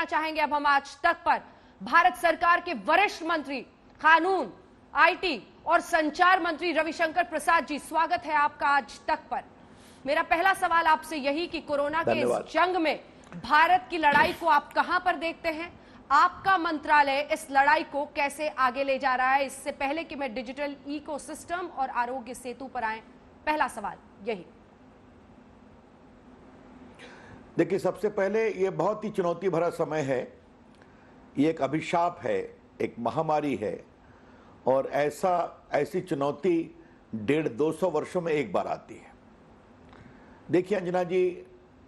चाहेंगे अब हम आज तक पर भारत सरकार के वरिष्ठ मंत्री, कानून, आईटी और संचार मंत्री रविशंकर प्रसाद जी, स्वागत है आपका आज तक पर। मेरा पहला सवाल आपसे यही कि कोरोना के इस जंग में भारत की लड़ाई को आप कहां पर देखते हैं? आपका मंत्रालय इस लड़ाई को कैसे आगे ले जा रहा है? इससे पहले कि मैं डिजिटल इकोसिस्टम और आरोग्य सेतु पर आए, पहला सवाल यही। देखिए, सबसे पहले ये बहुत ही चुनौती भरा समय है। ये एक अभिशाप है, एक महामारी है, और ऐसी चुनौती 150-200 वर्षों में एक बार आती है। देखिए अंजना जी,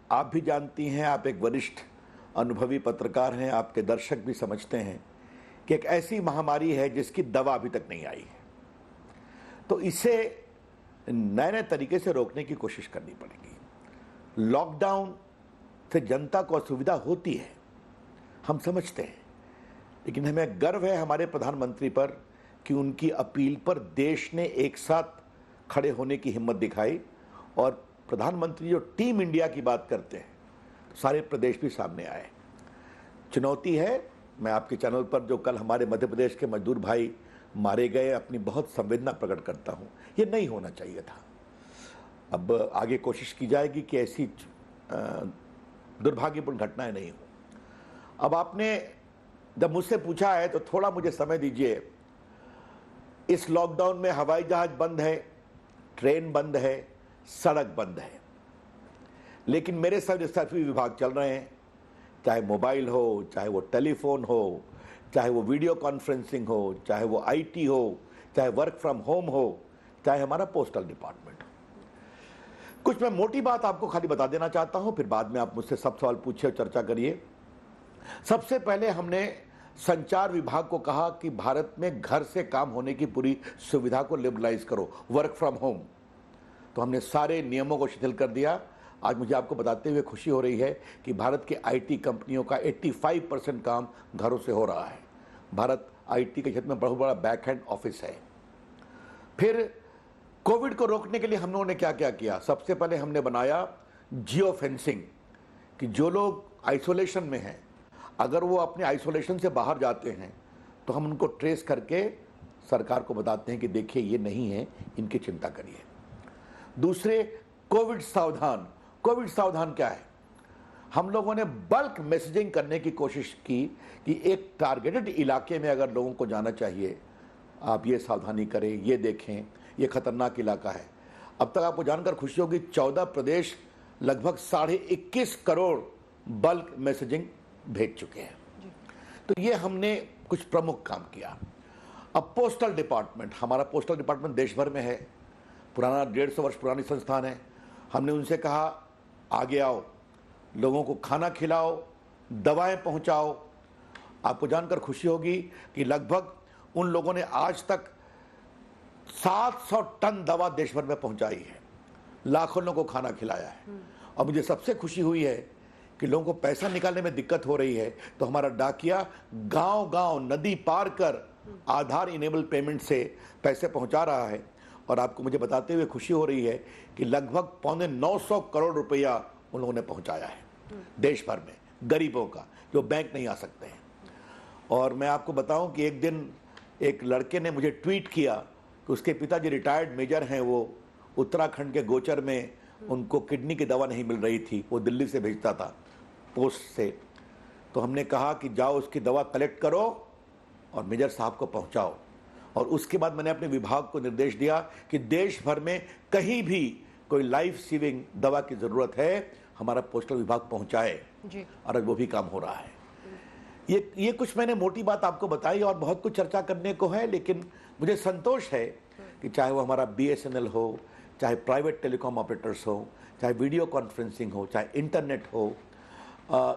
आप भी जानती हैं, आप एक वरिष्ठ अनुभवी पत्रकार हैं, आपके दर्शक भी समझते हैं कि एक ऐसी महामारी है जिसकी दवा अभी तक नहीं आई है। तो इसे नए नए तरीके से रोकने की कोशिश करनी पड़ेगी। लॉकडाउन से जनता को असुविधा होती है, हम समझते हैं, लेकिन हमें गर्व है हमारे प्रधानमंत्री पर कि उनकी अपील पर देश ने एक साथ खड़े होने की हिम्मत दिखाई, और प्रधानमंत्री जो टीम इंडिया की बात करते हैं, सारे प्रदेश भी सामने आए। चुनौती है। मैं आपके चैनल पर जो कल हमारे मध्य प्रदेश के मजदूर भाई मारे गए, अपनी बहुत संवेदना प्रकट करता हूं। ये नहीं होना चाहिए था। अब आगे कोशिश की जाएगी कि ऐसी दुर्भाग्यपूर्ण घटनाएं नहीं हो। अब आपने जब मुझसे पूछा है तो थोड़ा मुझे समय दीजिए। इस लॉकडाउन में हवाई जहाज बंद है, ट्रेन बंद है, सड़क बंद है, लेकिन मेरे सभी विभाग चल रहे हैं। चाहे मोबाइल हो, चाहे वो टेलीफोन हो, चाहे वो वीडियो कॉन्फ्रेंसिंग हो, चाहे वो आईटी हो, चाहे वर्क फ्रॉम होम हो, चाहे हमारा पोस्टल डिपार्टमेंट हो। कुछ मैं मोटी बात आपको खाली बता देना चाहता हूं, फिर बाद में आप मुझसे सब सवाल पूछिए और चर्चा करिए। सबसे पहले हमने संचार विभाग को कहा कि भारत में घर से काम होने की पूरी सुविधा को लिबरलाइज करो, वर्क फ्रॉम होम। तो हमने सारे नियमों को शिथिल कर दिया। आज मुझे आपको बताते हुए खुशी हो रही है कि भारत के आईटी कंपनियों का 85% काम घरों से हो रहा है। भारत आईटी के क्षेत्र में बहुत बड़ा बैक हैंड ऑफिस है। फिर कोविड को रोकने के लिए हम लोगों ने क्या क्या किया? सबसे पहले हमने बनाया जियो फेंसिंग, कि जो लोग आइसोलेशन में हैं, अगर वो अपने आइसोलेशन से बाहर जाते हैं तो हम उनको ट्रेस करके सरकार को बताते हैं कि देखिए ये नहीं है, इनकी चिंता करिए। दूसरे, कोविड सावधान। कोविड सावधान क्या है? हम लोगों ने बल्क मैसेजिंग करने की कोशिश की कि एक टारगेटेड इलाके में अगर लोगों को जाना चाहिए, आप ये सावधानी करें, ये देखें, ये खतरनाक इलाका है। अब तक आपको जानकर खुशी होगी, 14 प्रदेश लगभग 21.5 करोड़ बल्क मैसेजिंग भेज चुके हैं। तो ये हमने कुछ प्रमुख काम किया। अब पोस्टल डिपार्टमेंट, हमारा पोस्टल डिपार्टमेंट देश भर में है, पुराना 150 वर्ष पुरानी संस्थान है। हमने उनसे कहा आगे आओ, लोगों को खाना खिलाओ, दवाएं पहुंचाओ। आपको जानकर खुशी होगी कि लगभग उन लोगों ने आज तक 700 टन दवा देश भर में पहुंचाई है, लाखों लोगों को खाना खिलाया है। और मुझे सबसे खुशी हुई है कि लोगों को पैसा निकालने में दिक्कत हो रही है, तो हमारा डाकिया गांव-गांव नदी पार कर आधार इनेबल पेमेंट से पैसे पहुंचा रहा है। और आपको मुझे बताते हुए खुशी हो रही है कि लगभग 950 करोड़ रुपया उन लोगों ने पहुंचाया है देश भर में, गरीबों का, जो बैंक नहीं आ सकते हैं। और मैं आपको बताऊं कि एक दिन एक लड़के ने मुझे ट्वीट किया कि उसके पिताजी रिटायर्ड मेजर हैं, वो उत्तराखंड के गोचर में उनको किडनी की दवा नहीं मिल रही थी, वो दिल्ली से भेजता था पोस्ट से। तो हमने कहा कि जाओ उसकी दवा कलेक्ट करो और मेजर साहब को पहुंचाओ। और उसके बाद मैंने अपने विभाग को निर्देश दिया कि देश भर में कहीं भी कोई लाइफ सेविंग दवा की जरूरत है, हमारा पोस्टल विभाग पहुंचाए जी। और वो भी काम हो रहा है। ये कुछ मैंने मोटी बात आपको बताई, और बहुत कुछ चर्चा करने को है, लेकिन मुझे संतोष है कि चाहे वो हमारा BSNL हो, चाहे प्राइवेट टेलीकॉम ऑपरेटर्स हो, चाहे वीडियो कॉन्फ्रेंसिंग हो, चाहे इंटरनेट हो,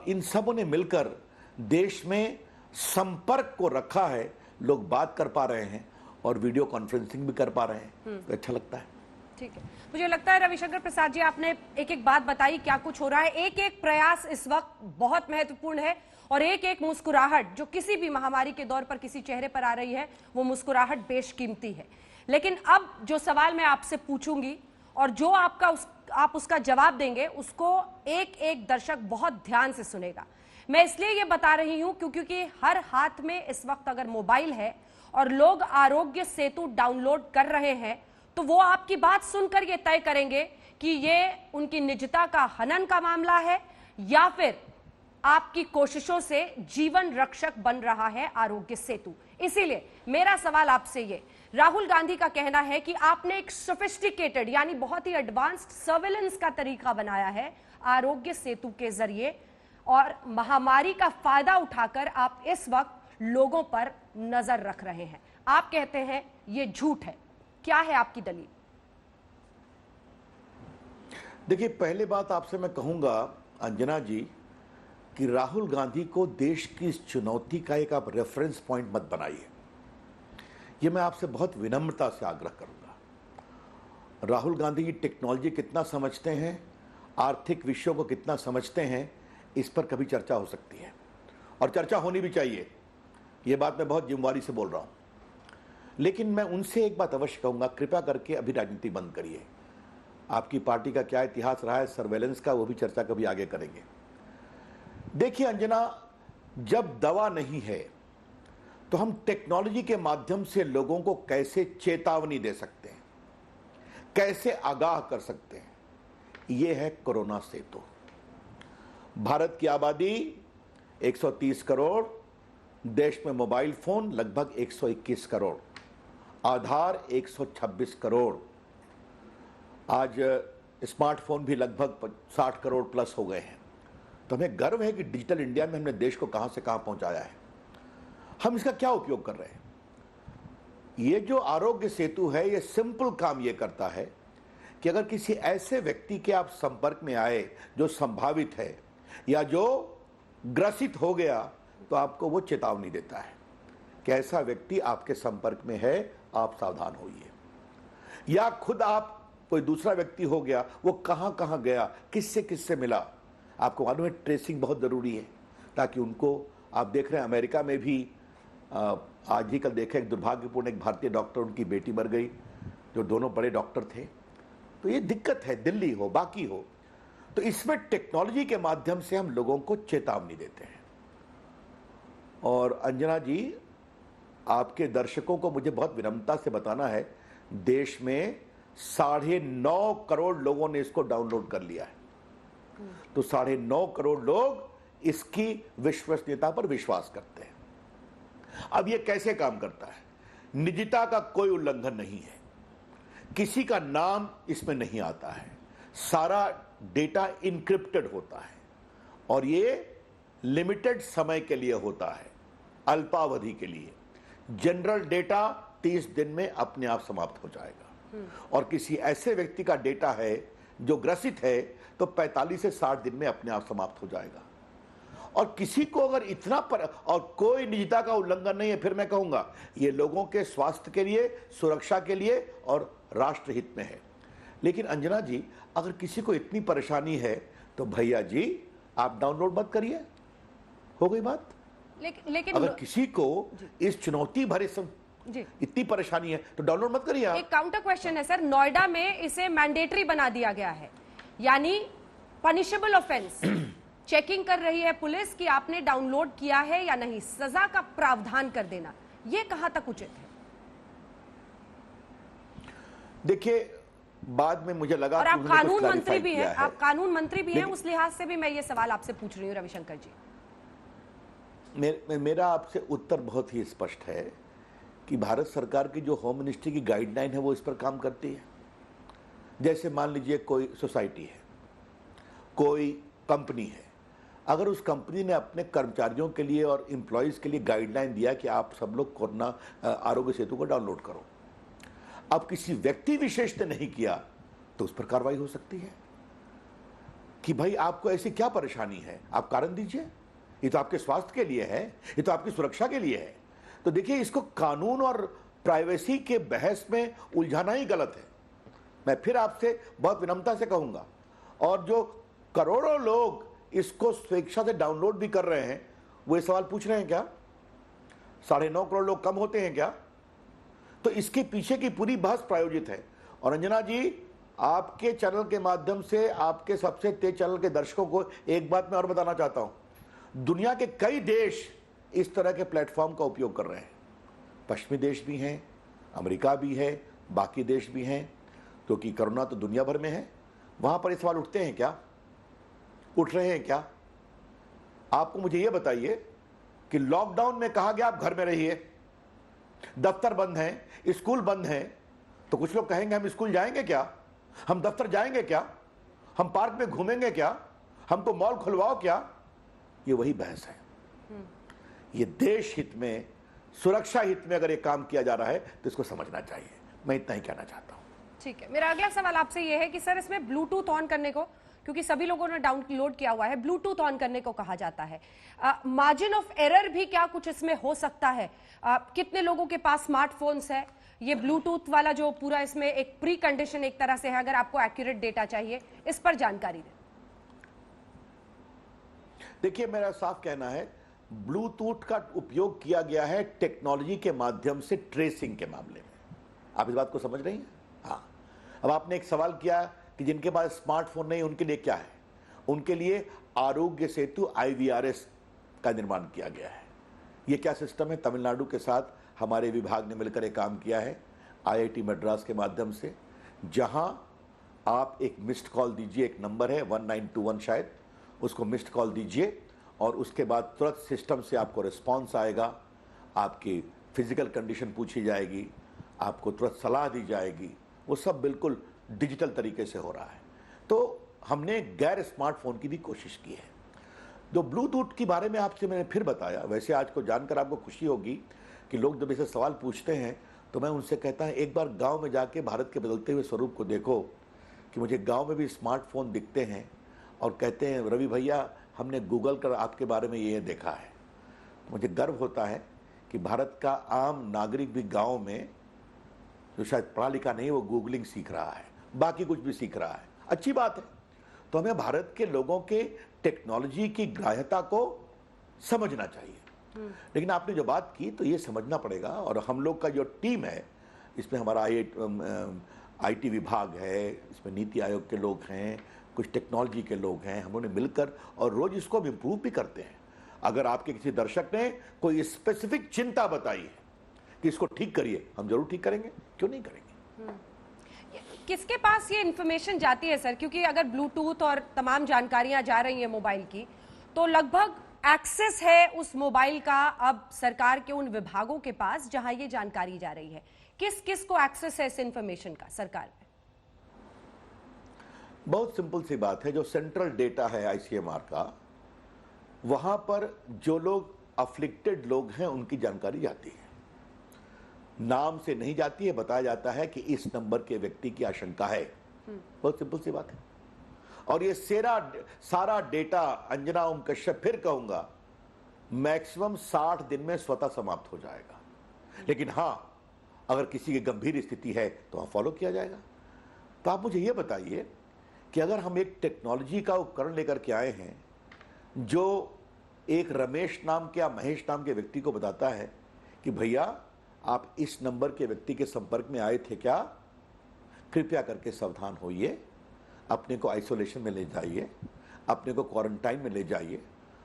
इन सबों ने मिलकर देश में संपर्क को रखा है। लोग बात कर पा रहे हैं और वीडियो कॉन्फ्रेंसिंग भी कर पा रहे हैं, तो अच्छा लगता है। ठीक है, मुझे लगता है रविशंकर प्रसाद जी, आपने एक एक बात बताई, क्या कुछ हो रहा है। एक एक प्रयास इस वक्त बहुत महत्वपूर्ण है, और एक एक मुस्कुराहट जो किसी भी महामारी के दौर पर किसी चेहरे पर आ रही है, वो मुस्कुराहट बेशकीमती है। लेकिन अब जो सवाल मैं आपसे पूछूंगी और जो आप उसका जवाब देंगे, उसको एक एक दर्शक बहुत ध्यान से सुनेगा। मैं इसलिए ये बता रही हूं क्योंकि हर हाथ में इस वक्त अगर मोबाइल है और लोग आरोग्य सेतु डाउनलोड कर रहे हैं तो वो आपकी बात सुनकर ये तय करेंगे कि ये उनकी निजता का हनन का मामला है या फिर आपकी कोशिशों से जीवन रक्षक बन रहा है आरोग्य सेतु। इसीलिए मेरा सवाल आपसे ये, राहुल गांधी का कहना है कि आपने एक सोफिस्टिकेटेड यानी बहुत ही एडवांस्ड सर्वेलेंस का तरीका बनाया है आरोग्य सेतु के जरिए और महामारी का फायदा उठाकर आप इस वक्त लोगों पर नजर रख रहे हैं। आप कहते हैं ये झूठ है, क्या है आपकी दलील? देखिए, पहले बात आपसे मैं कहूंगा अंजना जी कि राहुल गांधी को देश की इस चुनौती का एक आप रेफरेंस पॉइंट मत बनाइए। ये मैं आपसे बहुत विनम्रता से आग्रह करूंगा। राहुल गांधी जी टेक्नोलॉजी कितना समझते हैं, आर्थिक विषयों को कितना समझते हैं, इस पर कभी चर्चा हो सकती है और चर्चा होनी भी चाहिए। ये बात मैं बहुत जिम्मेवारी से बोल रहा हूं। लेकिन मैं उनसे एक बात अवश्य कहूंगा, कृपया करके अभी राजनीति बंद करिए। आपकी पार्टी का क्या इतिहास रहा है सर्वेलेंस का, वो भी चर्चा कभी आगे करेंगे। देखिए अंजना, जब दवा नहीं है तो हम टेक्नोलॉजी के माध्यम से लोगों को कैसे चेतावनी दे सकते हैं, कैसे आगाह कर सकते हैं, यह है कोरोना सेतु। भारत की आबादी 130 करोड़, देश में मोबाइल फोन लगभग 121 करोड़, आधार 126 करोड़, आज स्मार्टफोन भी लगभग 60 करोड़ प्लस हो गए हैं। तो हमें गर्व है कि डिजिटल इंडिया में हमने देश को कहां से कहां पहुंचाया है। हम इसका क्या उपयोग कर रहे हैं? ये जो आरोग्य सेतु है, ये सिंपल काम ये करता है कि अगर किसी ऐसे व्यक्ति के आप संपर्क में आए जो संभावित है या जो ग्रसित हो गया, तो आपको वो चेतावनी देता है कि ऐसा व्यक्ति आपके संपर्क में है, आप सावधान होइए। या खुद आप कोई दूसरा व्यक्ति हो गया, वो कहां कहां गया, किससे किससे मिला, आपको मालूम है ट्रेसिंग बहुत जरूरी है ताकि उनको, आप देख रहे हैं अमेरिका में भी आज ही कल देखे एक दुर्भाग्यपूर्ण एक भारतीय डॉक्टर, उनकी बेटी मर गई, जो दोनों बड़े डॉक्टर थे। तो ये दिक्कत है, दिल्ली हो बाकी हो। तो इसमें टेक्नोलॉजी के माध्यम से हम लोगों को चेतावनी देते हैं। और अंजना जी, आपके दर्शकों को मुझे बहुत विनम्रता से बताना है, देश में 9.5 करोड़ लोगों ने इसको डाउनलोड कर लिया है। तो 9.5 करोड़ लोग इसकी विश्वसनीयता पर विश्वास करते हैं। अब यह कैसे काम करता है? निजता का कोई उल्लंघन नहीं है, किसी का नाम इसमें नहीं आता है, सारा डेटा इनक्रिप्टेड होता है और ये लिमिटेड समय के लिए होता है, अल्पावधि के लिए। जनरल डेटा 30 दिन में अपने आप समाप्त हो जाएगा और किसी ऐसे व्यक्ति का डेटा है जो ग्रसित है तो 45 से 60 दिन में अपने आप समाप्त हो जाएगा। और किसी को अगर इतना और कोई निजता का उल्लंघन नहीं है, फिर मैं कहूंगा ये लोगों के स्वास्थ्य के लिए, सुरक्षा के लिए और राष्ट्रहित में है। लेकिन अंजना जी, अगर किसी को इतनी परेशानी है तो भैया जी आप डाउनलोड मत करिए, हो गई बात। लेकिन अगर किसी को इस चुनौती भरे इतनी परेशानी है तो डाउनलोड मत करिए। एक काउंटर क्वेश्चन है सर, नोएडा में इसे मैंडेटरी बना दिया गया है, यानी पनिशेबल ऑफेंस। चेकिंग कर रही है पुलिस कि आपने डाउनलोड किया है या नहीं, सजा का प्रावधान कर देना, यह कहां तक उचित है? देखिए, बाद में मुझे लगा, और आप कानून मंत्री भी हैं, आप कानून मंत्री भी हैं, उस लिहाज से भी मैं ये सवाल आपसे पूछ रही हूं रविशंकर जी। मेरा आपसे उत्तर बहुत ही स्पष्ट है कि भारत सरकार की जो होम मिनिस्ट्री की गाइडलाइन है वो इस पर काम करती है। जैसे मान लीजिए कोई सोसाइटी है, कोई कंपनी है, अगर उस कंपनी ने अपने कर्मचारियों के लिए और एम्प्लॉयज़ के लिए गाइडलाइन दिया कि आप सब लोग कोरोना आरोग्य सेतु को डाउनलोड करो, अब किसी व्यक्ति विशेष ने नहीं किया तो उस पर कार्रवाई हो सकती है कि भाई आपको ऐसी क्या परेशानी है, आप कारण दीजिए, ये तो आपके स्वास्थ्य के लिए है, ये तो आपकी सुरक्षा के लिए है। तो देखिए, इसको कानून और प्राइवेसी के बहस में उलझाना ही गलत है। मैं फिर आपसे बहुत विनम्रता से कहूंगा, और जो करोड़ों लोग इसको स्वेच्छा से डाउनलोड भी कर रहे हैं, वो ये सवाल पूछ रहे हैं क्या 9.5 करोड़ लोग कम होते हैं क्या? तो इसके पीछे की पूरी बहस प्रायोजित है। और अंजना जी, आपके चैनल के माध्यम से आपके सबसे तेज चैनल के दर्शकों को एक बात मैं और बताना चाहता हूं, दुनिया के कई देश इस तरह के प्लेटफॉर्म का उपयोग कर रहे हैं। पश्चिमी देश भी हैं, अमेरिका भी है, बाकी देश भी हैं, क्योंकि कोरोना तो दुनिया भर में है। वहां पर ये सवाल उठते हैं क्या, उठ रहे हैं क्या? आपको मुझे ये बताइए कि लॉकडाउन में कहा गया आप घर में रहिए, दफ्तर बंद हैं, स्कूल बंद हैं, तो कुछ लोग कहेंगे हम स्कूल जाएंगे क्या, हम दफ्तर जाएंगे क्या, हम पार्क में घूमेंगे क्या, हमको मॉल खुलवाओ क्या? ये वही बहस है। ये देश हित में, सुरक्षा हित में अगर ये काम किया जा रहा है तो इसको समझना चाहिए। मैं इतना ही कहना चाहता हूं। ठीक है, मेरा अगला सवाल आपसे ये है कि सर इसमें ब्लूटूथ ऑन करने को, क्योंकि सभी लोगों ने डाउनलोड किया हुआ है, ब्लूटूथ ऑन करने को कहा जाता है, मार्जिन ऑफ एरर भी क्या कुछ इसमें हो सकता है? कितने लोगों के पास स्मार्टफोन्स है? ये ब्लूटूथ वाला जो पूरा इसमें एक प्री कंडीशन एक तरह से है, अगर आपको एक्यूरेट डेटा चाहिए, इस पर जानकारी दें। देखिए, मेरा साफ कहना है, ब्लूटूथ का उपयोग किया गया है टेक्नोलॉजी के माध्यम से ट्रेसिंग के मामले में। आप इस बात को समझ रही हैं? हाँ। अब आपने एक सवाल किया कि जिनके पास स्मार्टफोन नहीं उनके लिए क्या है? उनके लिए आरोग्य सेतु IVRS का निर्माण किया गया है। ये क्या सिस्टम है? तमिलनाडु के साथ हमारे विभाग ने मिलकर एक काम किया है IIT मद्रास के माध्यम से, जहां आप एक मिस्ड कॉल दीजिए, एक नंबर है 1921 शायद, उसको मिस्ड कॉल दीजिए और उसके बाद तुरंत सिस्टम से आपको रिस्पॉन्स आएगा, आपकी फिजिकल कंडीशन पूछी जाएगी, आपको तुरंत सलाह दी जाएगी। वो सब बिल्कुल डिजिटल तरीके से हो रहा है। तो हमने गैर स्मार्टफोन की भी कोशिश की है। जो ब्लूटूथ के बारे में आपसे मैंने फिर बताया, वैसे आज को जानकर आपको खुशी होगी कि लोग जब ऐसे सवाल पूछते हैं तो मैं उनसे कहता हूं एक बार गांव में जाके भारत के बदलते हुए स्वरूप को देखो कि मुझे गांव में भी स्मार्टफोन दिखते हैं और कहते हैं रवि भैया हमने गूगल कर आपके बारे में ये देखा है। तो मुझे गर्व होता है कि भारत का आम नागरिक भी गांव में, जो शायद पढ़ा लिखा नहीं, वो गूगलिंग सीख रहा है, बाकी कुछ भी सीख रहा है। अच्छी बात है। तो हमें भारत के लोगों के टेक्नोलॉजी की ग्राह्यता को समझना चाहिए। लेकिन आपने जो बात की तो ये समझना पड़ेगा, और हम लोग का जो टीम है, इसमें हमारा IT विभाग है, इसमें नीति आयोग के लोग हैं, कुछ टेक्नोलॉजी के लोग हैं, हम लोगों ने मिलकर और रोज इसको इम्प्रूव भी करते हैं। अगर आपके किसी दर्शक ने कोई स्पेसिफिक चिंता बताई है कि इसको ठीक करिए, हम जरूर ठीक करेंगे, क्यों नहीं करेंगे। किसके पास ये इंफॉर्मेशन जाती है सर? क्योंकि अगर ब्लूटूथ और तमाम जानकारियां जा रही हैं मोबाइल की, तो लगभग एक्सेस है उस मोबाइल का अब सरकार के उन विभागों के पास जहां ये जानकारी जा रही है। किस किस को एक्सेस है इस इंफॉर्मेशन का सरकार में? बहुत सिंपल सी बात है, जो सेंट्रल डेटा है ICMR का, वहां पर जो लोग अफ्लिक्टेड लोग हैं उनकी जानकारी जाती है। नाम से नहीं जाती है, बताया जाता है कि इस नंबर के व्यक्ति की आशंका है। बहुत सिंपल सी बात है। और ये सारा डेटा, अंजना ओम कश्यप फिर कहूंगा, मैक्सिमम 60 दिन में स्वतः समाप्त हो जाएगा। लेकिन हां, अगर किसी की गंभीर स्थिति है तो वहां फॉलो किया जाएगा। तो आप मुझे ये बताइए कि अगर हम एक टेक्नोलॉजी का उपकरण लेकर के आए हैं जो एक रमेश नाम के या महेश नाम के व्यक्ति को बताता है कि भैया आप इस नंबर के व्यक्ति के संपर्क में आए थे क्या, कृपया करके सावधान होइए, अपने को आइसोलेशन में ले जाइए, अपने को क्वारंटाइन में ले जाइए,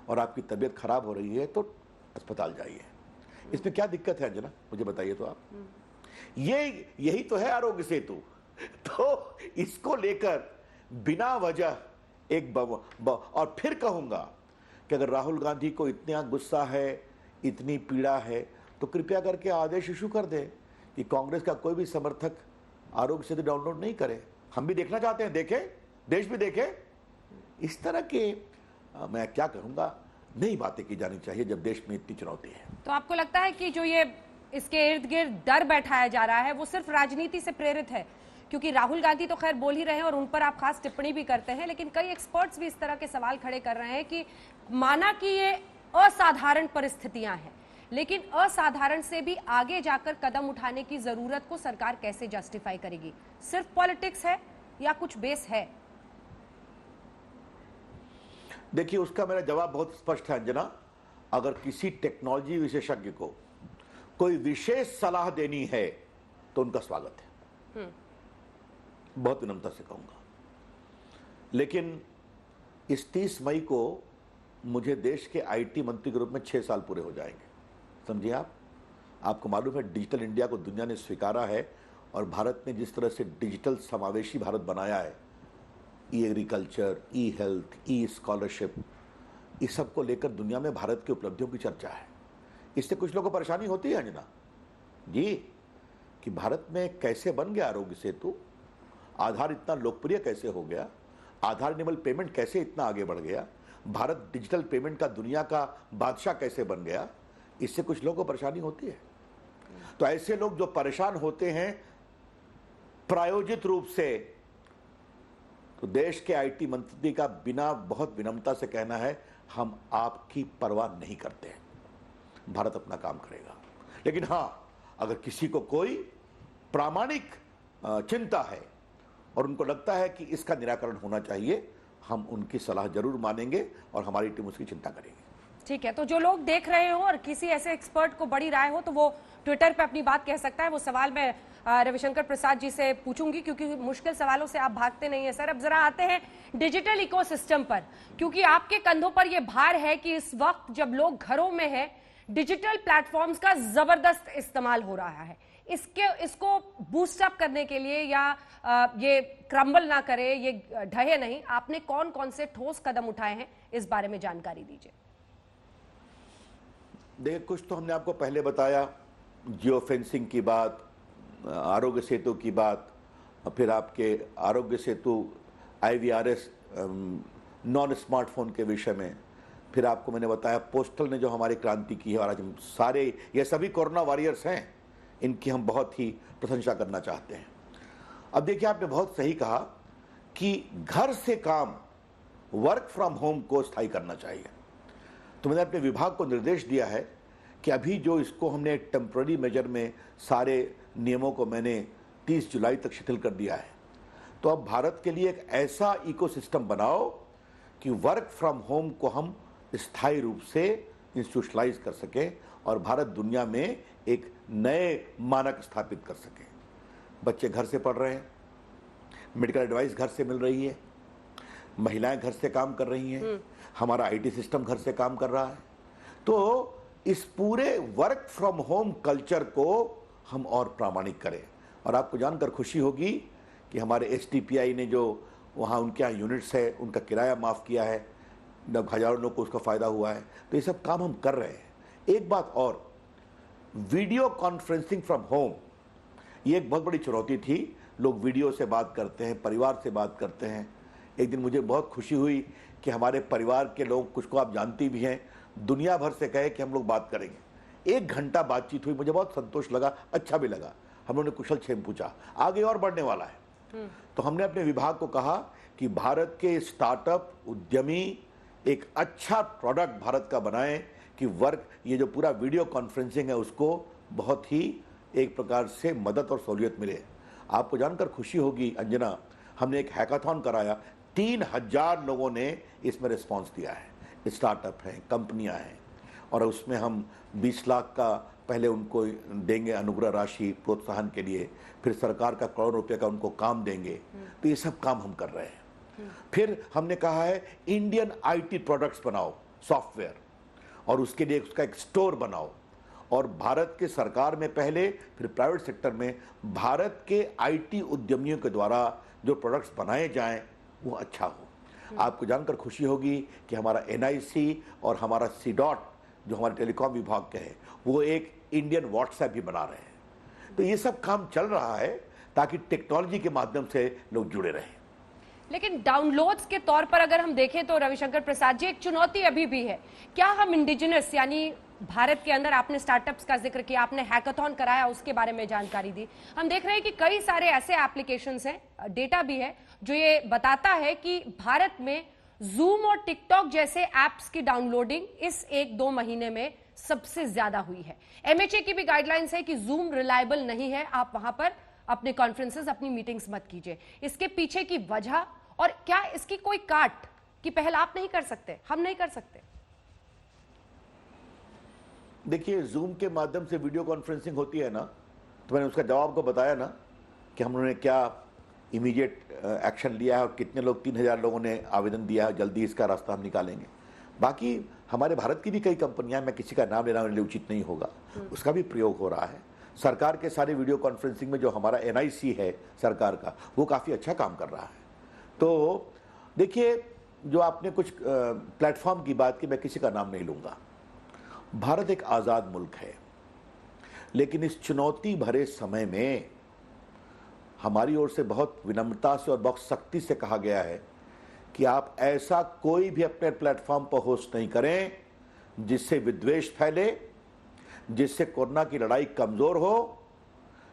और आपकी तबीयत खराब हो रही है तो अस्पताल जाइए। इसमें क्या दिक्कत है अंजना, मुझे बताइए तो आप। यही तो है आरोग्य सेतु। तो इसको लेकर बिना वजह और फिर कहूंगा कि अगर राहुल गांधी को इतना गुस्सा है, इतनी पीड़ा है, तो कृपया करके आदेश इशू कर दे कि कांग्रेस का कोई भी समर्थक आरोग्य सेतु डाउनलोड नहीं करे। हम भी देखना चाहते हैं, देखें, देश भी देखे। इस तरह के मैं क्या कहूंगा, नई बातें की जानी चाहिए जब देश में इतनी चुनौती है। तो आपको लगता है कि जो ये इसके इर्द गिर्द डर बैठाया जा रहा है वो सिर्फ राजनीति से प्रेरित है? क्योंकि राहुल गांधी तो खैर बोल ही रहे हैं और उन पर आप खास टिप्पणी भी करते हैं, लेकिन कई एक्सपर्ट्स भी इस तरह के सवाल खड़े कर रहे हैं कि माना कि ये असाधारण परिस्थितियां हैं, लेकिन असाधारण से भी आगे जाकर कदम उठाने की जरूरत को सरकार कैसे जस्टिफाई करेगी? सिर्फ पॉलिटिक्स है या कुछ बेस है? देखिए, उसका मेरा जवाब बहुत स्पष्ट है अंजना। अगर किसी टेक्नोलॉजी विशेषज्ञ को कोई विशेष सलाह देनी है तो उनका स्वागत है, बहुत विनम्रता से कहूंगा। लेकिन इस 30 मई को मुझे देश के आईटी मंत्री के रूप में 6 साल पूरे हो जाएंगे। समझिए आप, आपको मालूम है डिजिटल इंडिया को दुनिया ने स्वीकारा है और भारत ने जिस तरह से डिजिटल समावेशी भारत बनाया है, ई एग्रीकल्चर, ई हेल्थ, ई स्कॉलरशिप, इस सब को लेकर दुनिया में भारत की उपलब्धियों की चर्चा है। इससे कुछ लोगों को परेशानी होती है अंजना जी कि भारत में कैसे बन गया आरोग्य सेतु, आधार इतना लोकप्रिय कैसे हो गया, आधार इनेबल पेमेंट कैसे इतना आगे बढ़ गया, भारत डिजिटल पेमेंट का दुनिया का बादशाह कैसे बन गया। इससे कुछ लोगों को परेशानी होती है। तो ऐसे लोग जो परेशान होते हैं प्रायोजित रूप से, तो देश के आईटी मंत्री का बिना बहुत विनम्रता से कहना है, हम आपकी परवाह नहीं करते हैं, भारत अपना काम करेगा। लेकिन हां, अगर किसी को कोई प्रामाणिक चिंता है और उनको लगता है कि इसका निराकरण होना चाहिए, हम उनकी सलाह जरूर मानेंगे और हमारी टीम उसकी चिंता करेगी। ठीक है, तो जो लोग देख रहे हो और किसी ऐसे एक्सपर्ट को बड़ी राय हो तो वो ट्विटर पे अपनी बात कह सकता है। वो सवाल मैं रविशंकर प्रसाद जी से पूछूंगी, क्योंकि मुश्किल सवालों से आप भागते नहीं है सर। अब जरा आते हैं डिजिटल इकोसिस्टम पर, क्योंकि आपके कंधों पर यह भार है कि इस वक्त जब लोग घरों में है, डिजिटल प्लेटफॉर्म्स का जबरदस्त इस्तेमाल हो रहा है। इसको बूस्ट अप करने के लिए या ये क्रम्बल ना करे, ये ढहे नहीं, आपने कौन कौन से ठोस कदम उठाए हैं, इस बारे में जानकारी दीजिए। देखिए, कुछ तो हमने आपको पहले बताया, जियो फेंसिंग की बात, आरोग्य सेतु की बात, फिर आपके Aarogya Setu IVRS non smartphone के विषय में, फिर आपको मैंने बताया पोस्टल ने जो हमारी क्रांति की है, और आज हम सारे ये सभी कोरोना वॉरियर्स हैं, इनकी हम बहुत ही प्रशंसा करना चाहते हैं। अब देखिए, आपने बहुत सही कहा कि घर से काम, वर्क फ्रॉम होम को स्थायी करना चाहिए। तो मैंने अपने विभाग को निर्देश दिया है कि अभी जो इसको हमने टेम्पररी मेजर में सारे नियमों को मैंने 30 जुलाई तक शिथिल कर दिया है, तो अब भारत के लिए एक ऐसा इकोसिस्टम बनाओ कि वर्क फ्रॉम होम को हम स्थायी रूप से इंस्टीट्यूशनलाइज कर सकें और भारत दुनिया में एक नए मानक स्थापित कर सके। बच्चे घर से पढ़ रहे हैं, मेडिकल एडवाइस घर से मिल रही है, महिलाएं घर से काम कर रही हैं, हमारा आईटी सिस्टम घर से काम कर रहा है। तो इस पूरे वर्क फ्रॉम होम कल्चर को हम और प्रामाणिक करें। और आपको जानकर खुशी होगी कि हमारे STPI ने जो वहाँ उनके यहाँ यूनिट्स है, उनका किराया माफ़ किया है, हजारों लोग को उसका फ़ायदा हुआ है। तो ये सब काम हम कर रहे हैं। एक बात और, वीडियो कॉन्फ्रेंसिंग फ्रॉम होम, ये एक बहुत बड़ी चुनौती थी। लोग वीडियो से बात करते हैं, परिवार से बात करते हैं। एक दिन मुझे बहुत खुशी हुई कि हमारे परिवार के लोग, कुछ को आप जानती भी हैं, दुनिया भर से कहे कि हम लोग बात करेंगे। 1 घंटा बातचीत हुई, मुझे बहुत संतोष लगा, अच्छा भी लगा। हम लोगों ने कुशल क्षेम पूछा, आगे और बढ़ने वाला है। तो हमने अपने विभाग को कहा कि भारत के स्टार्टअप उद्यमी एक अच्छा प्रोडक्ट भारत का बनाएं कि वर्क, ये जो पूरा वीडियो कॉन्फ्रेंसिंग है, उसको बहुत ही एक प्रकार से मदद और सहूलियत मिले। आपको जानकर खुशी होगी अंजना, हमने एक हैकाथॉन कराया, 3000 लोगों ने इसमें रिस्पांस दिया है। स्टार्टअप हैं, कंपनियां हैं, और उसमें हम 20 लाख का पहले उनको देंगे अनुग्रह राशि प्रोत्साहन के लिए, फिर सरकार का करोड़ रुपए का उनको काम देंगे। तो ये सब काम हम कर रहे हैं। फिर हमने कहा है इंडियन आईटी प्रोडक्ट्स बनाओ, सॉफ्टवेयर, और उसके लिए उसका एक स्टोर बनाओ, और भारत के सरकार में पहले, फिर प्राइवेट सेक्टर में भारत के आईटी उद्यमियों के द्वारा जो प्रोडक्ट्स बनाए जाएं वो अच्छा हो। आपको जानकर खुशी होगी कि हमारा NIC और हमारा CDOT जो हमारे टेलीकॉम विभाग के हैं, वो एक इंडियन व्हाट्सएप भी बना रहे हैं। तो ये सब काम चल रहा है ताकि टेक्नोलॉजी के माध्यम से लोग जुड़े रहें। लेकिन डाउनलोड्स के तौर पर अगर हम देखें तो रविशंकर प्रसाद जी, एक चुनौती अभी भी है। क्या हम इंडिजिनस, यानी भारत के अंदर, आपने स्टार्टअप्स का जिक्र किया, आपने हैकाथॉन कराया, उसके बारे में जानकारी दी, हम देख रहे हैं कि कई सारे ऐसे एप्लीकेशंस हैं, डेटा भी है जो ये बताता है कि भारत में जूम और टिकटॉक जैसे एप्स की डाउनलोडिंग इस 1-2 महीने में सबसे ज्यादा हुई है। MHA की भी गाइडलाइंस है कि जूम रिलायबल नहीं है, आप वहां पर अपने कॉन्फ्रेंसेस, अपनी मीटिंग्स मत कीजिए। इसके पीछे की वजह, और क्या इसकी कोई काट की पहल आप नहीं कर सकते, हम नहीं कर सकते? देखिए, जूम के माध्यम से वीडियो कॉन्फ्रेंसिंग होती है ना, तो मैंने उसका जवाब को बताया ना कि हम लोगों ने क्या इमीडिएट एक्शन लिया है और कितने लोग, 3000 लोगों ने आवेदन दिया है, जल्दी इसका रास्ता हम निकालेंगे। बाकी हमारे भारत की भी कई कंपनियां, मैं किसी का नाम लेना मेरे लिए उचित नहीं होगा, उसका भी प्रयोग हो रहा है। सरकार के सारे वीडियो कॉन्फ्रेंसिंग में जो हमारा एनआईसी है सरकार का, वो काफ़ी अच्छा काम कर रहा है। तो देखिए, जो आपने कुछ प्लेटफॉर्म की बात की, मैं किसी का नाम नहीं लूँगा। भारत एक आज़ाद मुल्क है, लेकिन इस चुनौती भरे समय में हमारी ओर से बहुत विनम्रता से और बहुत सख्ती से कहा गया है कि आप ऐसा कोई भी अपने प्लेटफॉर्म पर होस्ट नहीं करें जिससे विद्वेष फैले, जिससे कोरोना की लड़ाई कमजोर हो,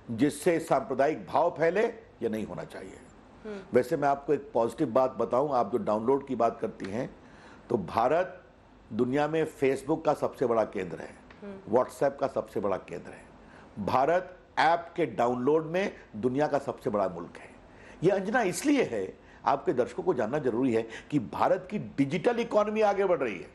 जिससे सांप्रदायिक भाव फैले। ये नहीं होना चाहिए। वैसे मैं आपको एक पॉजिटिव बात बताऊं, आप जो डाउनलोड की बात करती हैं, तो भारत दुनिया में फेसबुक का सबसे बड़ा केंद्र है, व्हाट्सएप का सबसे बड़ा केंद्र है। भारत ऐप के डाउनलोड में दुनिया का सबसे बड़ा मुल्क है। यह अंजना इसलिए है, आपके दर्शकों को जानना जरूरी है कि भारत की डिजिटल इकोनॉमी आगे बढ़ रही है।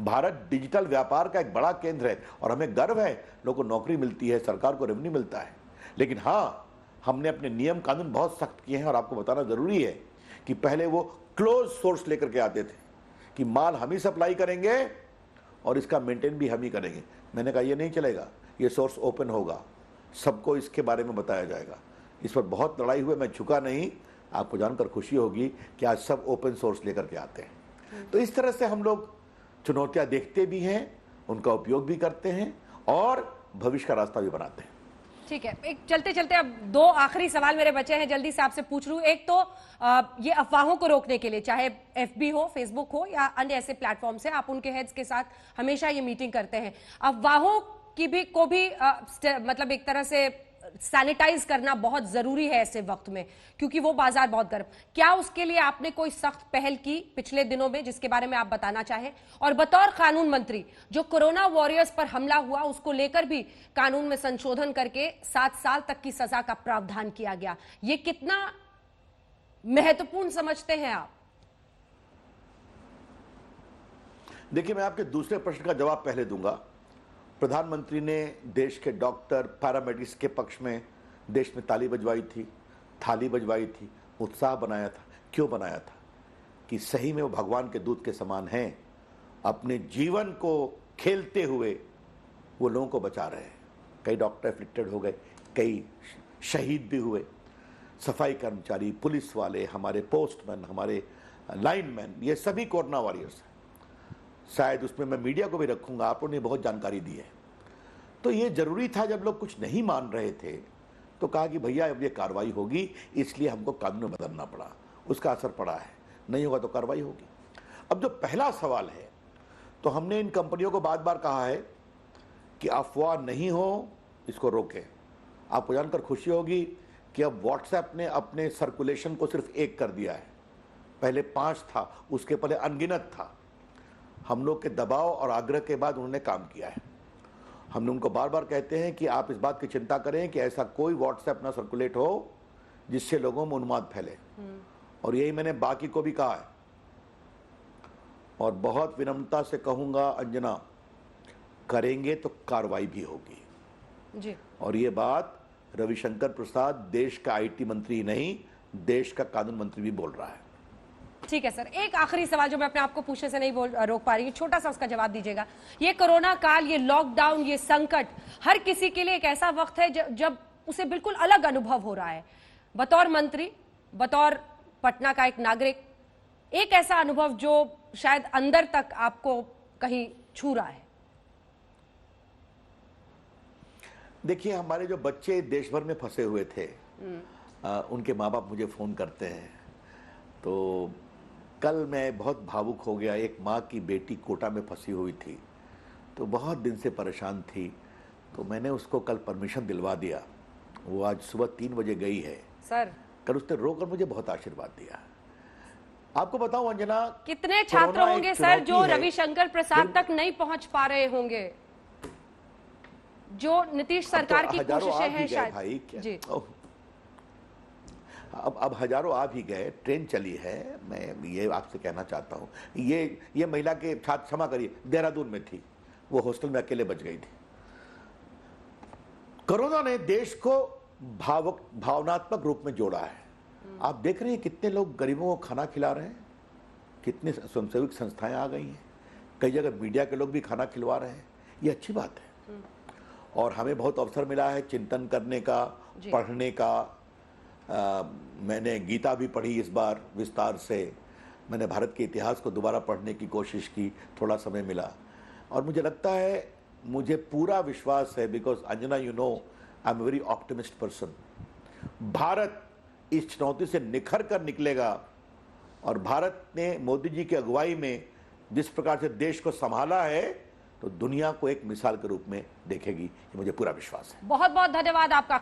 भारत डिजिटल व्यापार का एक बड़ा केंद्र है और हमें गर्व है, लोगों को नौकरी मिलती है, सरकार को रेवेन्यू मिलता है। लेकिन हाँ, हमने अपने नियम कानून बहुत सख्त किए हैं और आपको बताना जरूरी है कि पहले वो क्लोज सोर्स लेकर के आते थे कि माल हम ही सप्लाई करेंगे और इसका मेंटेन भी हम ही करेंगे। मैंने कहा ये नहीं चलेगा, ये सोर्स ओपन होगा, सबको इसके बारे में बताया जाएगा। इस पर बहुत लड़ाई हुई, मैं झुका नहीं। आपको जानकर खुशी होगी कि आज सब ओपन सोर्स लेकर के आते हैं। तो इस तरह से हम लोग चुनौतियां देखते भी हैं, उनका उपयोग भी करते हैं और भविष्य का रास्ता भी बनाते हैं। ठीक है, एक चलते चलते अब दो आखिरी सवाल मेरे बचे हैं, जल्दी से आपसे पूछ लूं। एक तो ये अफवाहों को रोकने के लिए, चाहे एफबी हो, फेसबुक हो या अन्य ऐसे प्लेटफॉर्म से, आप उनके हेड्स के साथ हमेशा ये मीटिंग करते हैं। अफवाहों की भी को भी मतलब एक तरह से सैनिटाइज करना बहुत जरूरी है ऐसे वक्त में, क्योंकि वो बाजार बहुत गर्म। क्या उसके लिए आपने कोई सख्त पहल की पिछले दिनों में जिसके बारे में आप बताना चाहें? और बतौर कानून मंत्री, जो कोरोना वॉरियर्स पर हमला हुआ उसको लेकर भी कानून में संशोधन करके 7 साल तक की सजा का प्रावधान किया गया, ये कितना महत्वपूर्ण समझते हैं आप? देखिए, मैं आपके दूसरे प्रश्न का जवाब पहले दूंगा। प्रधानमंत्री ने देश के डॉक्टर, पैरामेडिक्स के पक्ष में देश में ताली बजवाई थी, थाली बजवाई थी, उत्साह बनाया था। क्यों बनाया था? कि सही में वो भगवान के दूत के समान हैं। अपने जीवन को खेलते हुए वो लोगों को बचा रहे हैं। कई डॉक्टर एफ्लिक्टेड हो गए, कई शहीद भी हुए। सफाई कर्मचारी, पुलिस वाले, हमारे पोस्टमैन, हमारे लाइनमैन, ये सभी कोरोना वॉरियर्स हैं। शायद उसमें मैं मीडिया को भी रखूंगा, आप लोगों ने बहुत जानकारी दी है। तो ये जरूरी था, जब लोग कुछ नहीं मान रहे थे तो कहा कि भैया अब ये कार्रवाई होगी, इसलिए हमको कानून बदलना पड़ा। उसका असर पड़ा है, नहीं होगा तो कार्रवाई होगी। अब जो पहला सवाल है, तो हमने इन कंपनियों को बार बार कहा है कि अफवाह नहीं हो, इसको रोकें। आपको जानकर खुशी होगी कि अब व्हाट्सएप ने अपने सर्कुलेशन को सिर्फ 1 कर दिया है। पहले 5 था, उसके पहले अनगिनत था। हम लोग के दबाव और आग्रह के बाद उन्होंने काम किया है। हमने उनको बार बार कहते हैं कि आप इस बात की चिंता करें कि ऐसा कोई व्हाट्सएप ना सर्कुलेट हो जिससे लोगों में उन्माद फैले, और यही मैंने बाकी को भी कहा है। और बहुत विनम्रता से कहूंगा अंजना, करेंगे तो कार्रवाई भी होगी जी। और ये बात रविशंकर प्रसाद देश का आईटी मंत्री नहीं, देश का कानून मंत्री भी बोल रहा है। ठीक है सर, एक आखिरी सवाल जो मैं अपने आप को पूछने से नहीं रोक पा रही हूँ, छोटा सा उसका जवाब दीजिएगा। ये कोरोना काल, ये लॉकडाउन, ये संकट हर किसी के लिए एक ऐसा वक्त है जब उसे बिल्कुल अलग अनुभव हो रहा है। बतौर मंत्री, बतौर पटना का एक नागरिक, एक ऐसा अनुभव जो शायद अंदर तक आपको कहीं छू रहा है। देखिए, हमारे जो बच्चे देश भर में फंसे हुए थे, उनके माँ बाप मुझे फोन करते हैं। तो कल मैं बहुत भावुक हो गया। एक माँ की बेटी कोटा में फंसी हुई थी, तो बहुत दिन से परेशान थी, तो मैंने उसको कल परमिशन दिलवा दिया। वो आज सुबह 3 बजे गई है सर। कल उसने रोकर मुझे बहुत आशीर्वाद दिया। आपको बताऊं अंजना, कितने छात्र होंगे सर जो रविशंकर प्रसाद तक नहीं पहुंच पा रहे होंगे, जो नीतीश सरकार की कोशिशें हैं शायद। भाई जी, अब हजारों आ भी गए, ट्रेन चली है। मैं ये आपसे कहना चाहता हूँ, ये महिला के छात्र, क्षमा करिए, देहरादून में थी, वो हॉस्टल में अकेले बच गई थी। कोरोना ने देश को भावनात्मक रूप में जोड़ा है। आप देख रहे हैं कितने लोग गरीबों को खाना खिला रहे हैं, कितने स्वयंसेवी संस्थाएं आ गई हैं, कई जगह मीडिया के लोग भी खाना खिलवा रहे हैं, ये अच्छी बात है। और हमें बहुत अवसर मिला है चिंतन करने का, पढ़ने का। मैंने गीता भी पढ़ी इस बार विस्तार से। मैंने भारत के इतिहास को दोबारा पढ़ने की कोशिश की, थोड़ा समय मिला। और मुझे लगता है, मुझे पूरा विश्वास है, because Anjana you know I am very optimist person, Bharat इस चुनौती से निखर कर निकलेगा। और भारत ने मोदी जी की अगुवाई में जिस प्रकार से देश को संभाला है, तो दुनिया को एक मिसाल के रूप में देखेगी, ये मुझे पूरा विश्वास है। बहुत बहुत धन्यवाद आपका।